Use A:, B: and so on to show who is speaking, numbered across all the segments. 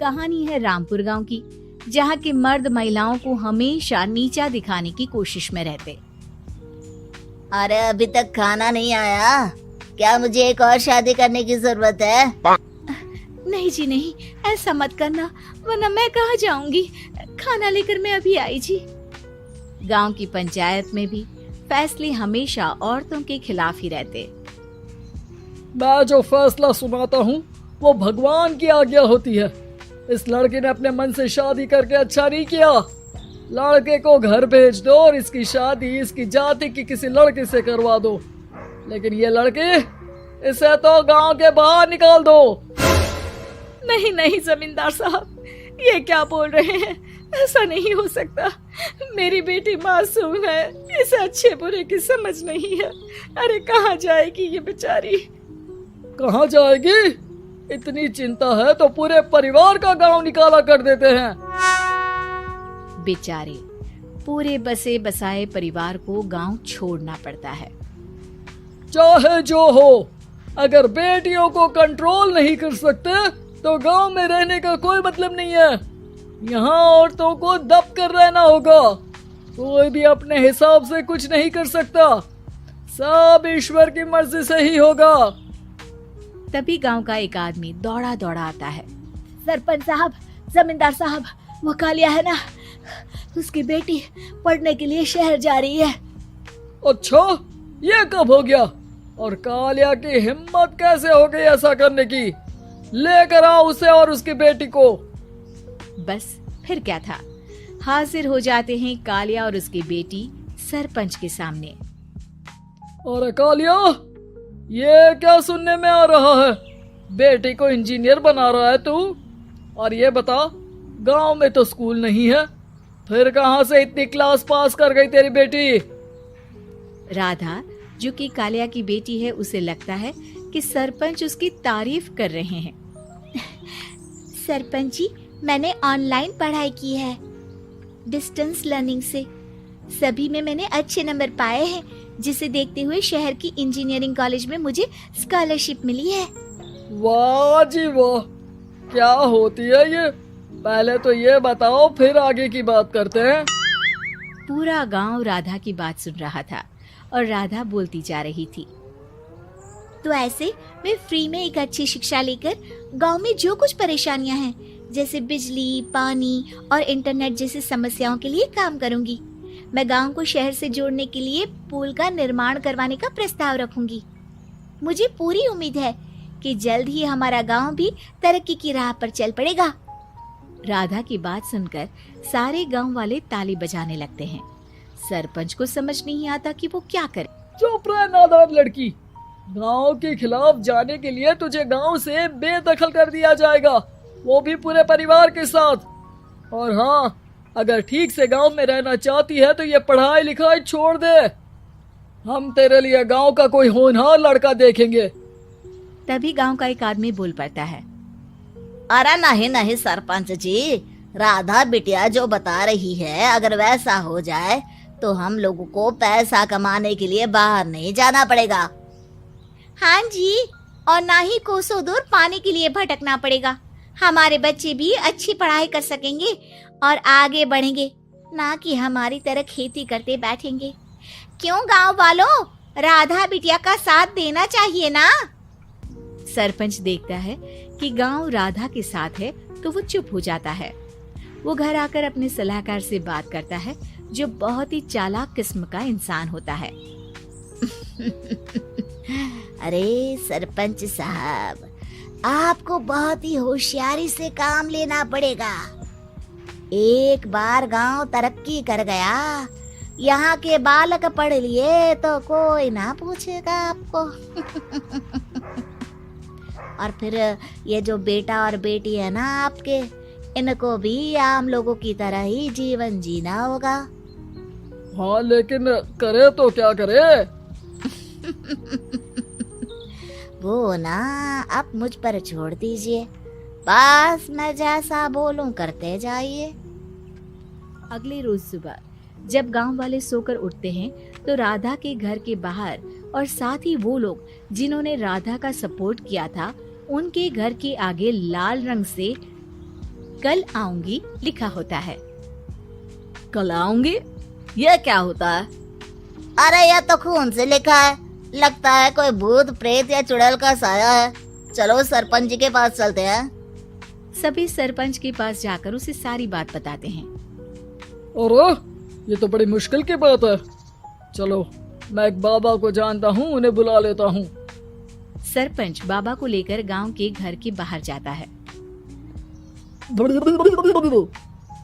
A: कहानी है रामपुर गांव की, जहां के मर्द महिलाओं को हमेशा नीचा दिखाने की कोशिश में रहते।
B: अरे अभी तक खाना नहीं आया, क्या मुझे एक और शादी करने की जरूरत है?
A: नहीं जी नहीं, ऐसा मत करना, वरना मैं कहाँ जाऊंगी। खाना लेकर मैं अभी आई जी। गांव की पंचायत में भी फैसले हमेशा औरतों के खिलाफ ही रहते।
C: मैं जो फैसला सुनाता हूँ वो भगवान की आज्ञा होती है। इस लड़के ने अपने मन से शादी करके अच्छा नहीं किया। लड़के को घर भेज दो और इसकी शादी इसकी जाति की किसी लड़के से करवा दो, लेकिन ये लड़की, इसे तो गांव के बाहर निकाल दो।
A: नहीं नहीं जमींदार साहब, ये क्या बोल रहे हैं? ऐसा नहीं हो सकता। मेरी बेटी मासूम है, इसे अच्छे बुरे की समझ नहीं है। अरे कहाँ जाएगी ये बेचारी?
C: कहाँ जाएगी? इतनी चिंता है तो पूरे परिवार का गांव निकाला कर देते हैं।
A: बेचारे पूरे बसे बसाए परिवार को गांव छोड़ना पड़ता है।
C: चाहे जो हो, अगर बेटियों को कंट्रोल नहीं कर सकते तो गांव में रहने का कोई मतलब नहीं है। यहाँ औरतों को दब कर रहना होगा। कोई भी अपने हिसाब से कुछ नहीं कर सकता, सब ईश्वर की मर्जी से ही होगा।
A: तभी गांव का एक आदमी दौड़ा दौड़ा आता है। सरपंच साहब, जमींदार साहब, वो कालिया है ना, उसकी बेटी पढ़ने के लिए शहर जा रही है।
C: अच्छा, ये कब हो गया? और कालिया की हिम्मत कैसे हो गई ऐसा करने की? लेकर आओ उसे और उसकी बेटी को।
A: बस फिर क्या था, हाजिर हो जाते हैं कालिया और उसकी बेटी सरपंच के सामने।
C: अरे कालिया, ये क्या सुनने में आ रहा है? बेटी को इंजीनियर बना रहा है तू? और ये बता, गांव में तो स्कूल नहीं है, फिर कहां से इतनी क्लास पास कर गई तेरी बेटी?
A: राधा, जो कि कालिया की बेटी है, उसे लगता है कि सरपंच उसकी तारीफ कर रहे हैं। सरपंच जी, मैंने ऑनलाइन पढ़ाई की है, डिस्टेंस लर्निंग से। सभी में मैंने अच्छे नंबर पाए हैं, जिसे देखते हुए शहर की इंजीनियरिंग कॉलेज में मुझे स्कॉलरशिप मिली है।
C: वाह जी वाह, क्या होती है ये? पहले तो ये बताओ, फिर आगे की बात करते हैं।
A: पूरा गांव राधा की बात सुन रहा था और राधा बोलती जा रही थी। तो ऐसे मैं फ्री में एक अच्छी शिक्षा लेकर गांव में जो कुछ परेशानियां हैं, जैसे बिजली, पानी और इंटरनेट जैसी समस्याओं के लिए काम करूंगी। मैं गांव को शहर से जोड़ने के लिए पुल का निर्माण करवाने का प्रस्ताव रखूंगी। मुझे पूरी उम्मीद है कि जल्द ही हमारा गांव भी तरक्की की राह पर चल पड़ेगा। राधा की बात सुनकर सारे गांव वाले ताली बजाने लगते हैं। सरपंच को समझ नहीं आता कि वो क्या करे।
C: चुप रह नादान लड़की, गांव के खिलाफ जाने के लिए तुझे गांव से बेदखल कर दिया जाएगा, वो भी पूरे परिवार के साथ। और हाँ, अगर ठीक से गांव में रहना चाहती है तो ये पढ़ाई लिखाई छोड़ दे। हम तेरे लिए गांव का कोई होनहार लड़का देखेंगे।
A: तभी गांव का एक आदमी बोल पड़ता है।
B: अरे नहीं नहीं सरपंच जी, राधा बिटिया जो बता रही है, अगर वैसा हो जाए तो हम लोगों को पैसा कमाने के लिए बाहर नहीं जाना पड़ेगा। हाँ जी, और ना ही कोसों दूर पानी के लिए भटकना पड़ेगा। हमारे बच्चे भी अच्छी पढ़ाई कर सकेंगे और आगे बढ़ेंगे, ना कि हमारी तरह खेती करते बैठेंगे। क्यों गांव वालों, राधा बिटिया का साथ देना चाहिए ना।
A: सरपंच देखता है कि गांव राधा के साथ है तो वो चुप हो जाता है। वो घर आकर अपने सलाहकार से बात करता है, जो बहुत ही चालाक किस्म का इंसान होता है।
B: अरे सरपंच साहब, आपको बहुत ही होशियारी से काम लेना पड़ेगा। एक बार गांव तरक्की कर गया, यहाँ के बालक पढ़ लिए तो कोई ना पूछेगा आपको। और फिर ये जो बेटा और बेटी है ना आपके, इनको भी आम लोगों की तरह ही जीवन जीना होगा।
C: हाँ, लेकिन करे तो क्या करे?
B: वो ना आप मुझ पर छोड़ दीजिए, बस मैं जैसा बोलूं करते जाइए।
A: अगले रोज सुबह जब गांव वाले सोकर उठते हैं तो राधा के घर के बाहर और साथ ही वो लोग जिन्होंने राधा का सपोर्ट किया था, उनके घर के आगे लाल रंग से कल आऊंगी लिखा होता है।
B: कल आऊंगी, ये क्या होता है? अरे यह तो खून से लिखा है, लगता है कोई भूत प्रेत या चुड़ैल का साया है। चलो सरपंच जी के पास चलते हैं।
A: सभी सरपंच के पास जाकर उसे सारी बात बताते हैं।
C: अरे ये तो बड़ी मुश्किल की बात है। चलो मैं एक बाबा को जानता हूँ, उन्हें बुला लेता हूँ।
A: सरपंच बाबा को लेकर गांव के घर के बाहर जाता है।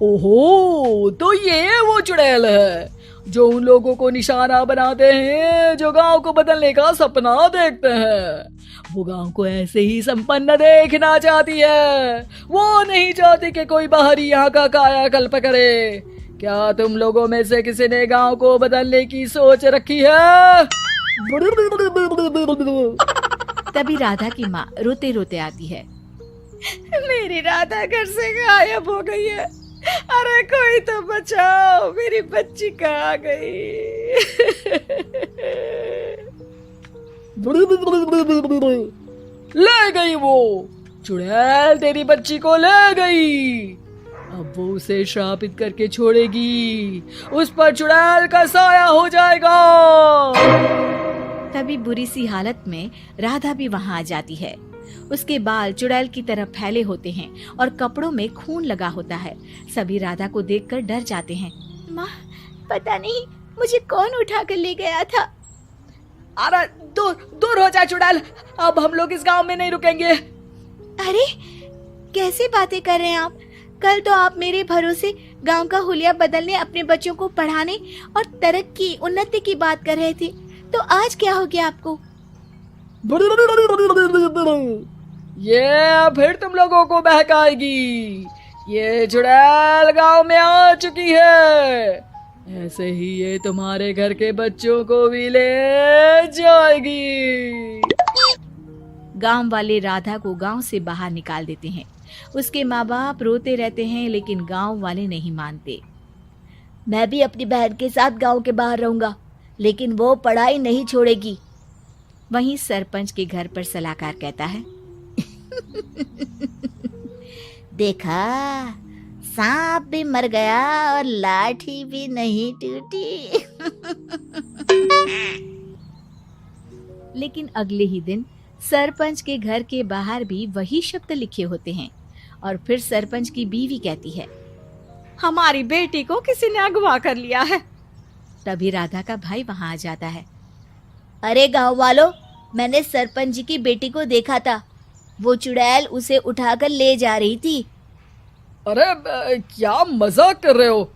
C: ओहो, तो ये वो चुड़ैल है जो उन लोगों को निशाना बनाते हैं जो गांव को बदलने का सपना देखते हैं। वो गांव को ऐसे ही संपन्न देखना चाहती है। वो नहीं चाहती कि कोई बाहरी यहाँ का कायाकल्प करे। क्या तुम लोगों में से किसी ने गांव को बदलने की सोच रखी है?
A: तभी राधा की माँ रोते रोते आती है। मेरी राधा घर से गायब हो गई है। अरे कोई तो बचाओ, मेरी बच्ची कहाँ गई?
C: ले गई वो चुड़ैल, तेरी बच्ची को ले गई। अब वो उसे श्रापित करके छोड़ेगी, उस पर चुड़ैल का साया हो जाएगा।
A: तभी बुरी सी हालत में राधा भी वहाँ आ जाती है। उसके बाल चुड़ैल की तरह फैले होते हैं और कपड़ों में खून लगा होता है। सभी राधा को देखकर डर जाते हैं। माँ, पता नहीं मुझे कौन उठा कर ले गया था।
C: अरे दूर दूर हो जा चुड़ैल, अब हम लोग इस गांव में नहीं रुकेंगे।
A: अरे कैसी बातें कर रहे हैं आप? कल तो आप मेरे भरोसे गांव का हुलिया बदलने, अपने बच्चों को पढ़ाने और तरक्की उन्नति की बात कर रहे थे, तो आज क्या हो गया आपको?
C: ये फिर तुम लोगों को बहकाएगी। ये चुड़ैल गांव में आ चुकी है, ऐसे ही ये तुम्हारे घर के बच्चों को भी ले जाएगी।
A: गांव वाले राधा को गांव से बाहर निकाल देते हैं। उसके माँ बाप रोते रहते हैं, लेकिन गांव वाले नहीं मानते।
B: मैं भी अपनी बहन के साथ गांव के बाहर रहूंगा, लेकिन वो पढ़ाई नहीं छोड़ेगी।
A: वहीं सरपंच के घर पर सलाहकार कहता है।
B: देखा, सांप भी मर गया और लाठी भी नहीं टूटी।
A: लेकिन अगले ही दिन सरपंच के घर के बाहर भी वही शब्द लिखे होते हैं। और फिर सरपंच की बीवी कहती है, हमारी बेटी को किसी ने अगवा कर लिया है। तभी राधा का भाई वहां आ जाता है।
B: अरे गांव वालों, मैंने सरपंच जी की बेटी को देखा था। वो चुड़ैल उसे उठाकर ले जा रही थी।
C: अरे क्या मजाक कर रहे हो?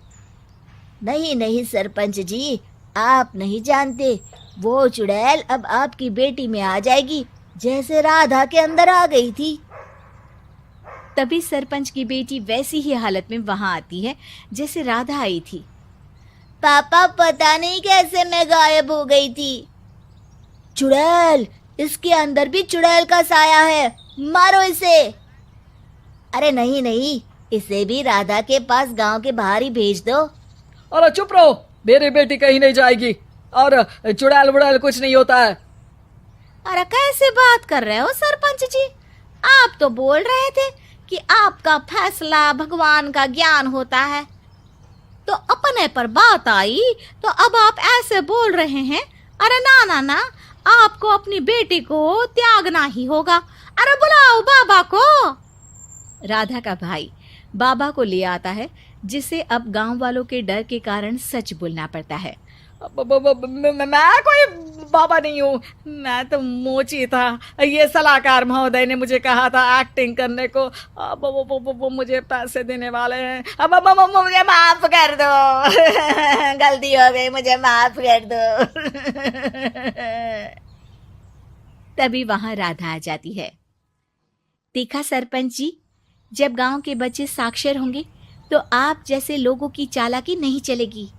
B: नहीं नहीं सरपंच जी, आप नहीं जानते। वो चुड़ैल अब आपकी बेटी में आ जाएगी, जैसे राधा के अंदर आ गई थी।
A: तभी सरपंच की बेटी वैसी ही हालत में वहां आती है जैसे राधा आई थी।
B: पापा, पता नहीं कैसे मैं गायब हो गई थी। चुड़ैल, इसके अंदर भी चुड़ैल का साया है, मारो इसे। अरे नहीं नहीं, इसे भी राधा के पास गांव के बाहर ही भेज दो।
C: अरे चुप रहो, मेरी बेटी कहीं नहीं जाएगी और चुड़ैल बुड़ैल कुछ नहीं होता है।
A: अरे कैसे बात कर रहे हो सरपंच जी? आप तो बोल रहे थे कि आपका फैसला भगवान का ज्ञान होता है, तो अपने पर बात आई तो अब आप ऐसे बोल रहे हैं। अरे ना ना ना, आपको अपनी बेटी को त्यागना ही होगा। अरे बुलाओ बाबा को। राधा का भाई बाबा को ले आता है, जिसे अब गांव वालों के डर के कारण सच बोलना पड़ता है।
C: मैं कोई बाबा नहीं हूँ, मैं तो मोची था। ये सलाहकार महोदय ने मुझे कहा था एक्टिंग करने को। अब वो मुझे पैसे देने वाले हैं। अब मुझे माफ कर दो।
B: गलती हो गई, मुझे माफ कर दो।
A: तभी वहां राधा आ जाती है। देखा सरपंच जी, जब गांव के बच्चे साक्षर होंगे तो आप जैसे लोगों की चालाकी नहीं चलेगी।